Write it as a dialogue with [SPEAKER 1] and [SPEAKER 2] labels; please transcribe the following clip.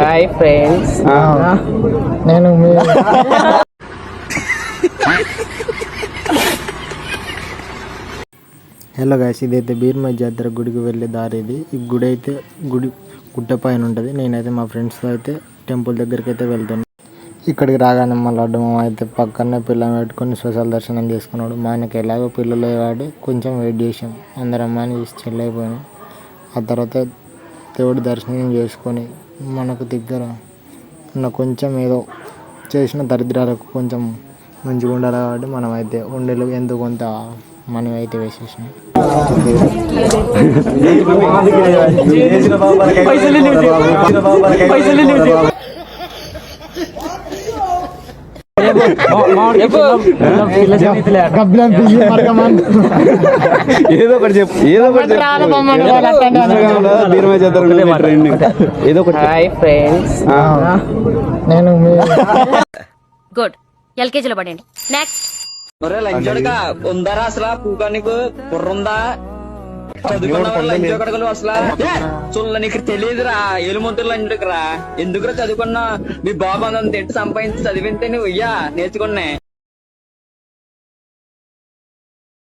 [SPEAKER 1] Hi friends,
[SPEAKER 2] నేను hello guys, ఇదైతే బీర్మై జాతర గుడికి వెళ్ళే దారి. ఇది ఈ గుడి అయితే గుట్ట పైన ఉంటుంది. నేనైతే మా ఫ్రెండ్స్తో అయితే టెంపుల్ దగ్గరికి అయితే వెళ్తాను. ఇక్కడికి రాగానే మా లడ్డు మామ అయితే పక్కనే పిల్లని పెట్టుకొని స్పెషల్ దర్శనం చేసుకున్నాడు. మా ఆయనకి ఎలాగో పిల్లలు వాడి కొంచెం వెయిట్ చేసాం. అందరం అమ్మాయిని చూసి చెల్లైపోయాం. ఆ తర్వాత దేవుడి దర్శనం చేసుకొని మనకు దగ్గర ఉన్న కొంచెం ఏదో చేసిన దరిద్రాలకు కొంచెం మంచిగా ఉండాలి కాబట్టి మనం అయితే ఉండేలు ఎంతో కొంత మనం అయితే వేసేసాం.
[SPEAKER 3] ఏదో ఒకటి చెప్పు, ఏదో ఒకటి బీర్మై జాతర ఏదో ఒకటి.
[SPEAKER 1] హాయ్ ఫ్రెండ్స్,
[SPEAKER 2] నేను
[SPEAKER 4] గుడ్. ఎల్కేజీలో పడండి. నెక్స్ట్.
[SPEAKER 5] లంచోడక ఉందరా అసలు పూకా నీకు బుర్రుందా? చదువుకున్నావు లంచోకడగలు అసలు చుల్ల నీకు తెలియదురా. ఏలుమంతులు లంచోడకరా. ఎందుకురా చదువుకున్నా? మీ బాబు అంత సంపాదించి చదివితే నువ్వు ఇయ్యా నేర్చుకున్నా.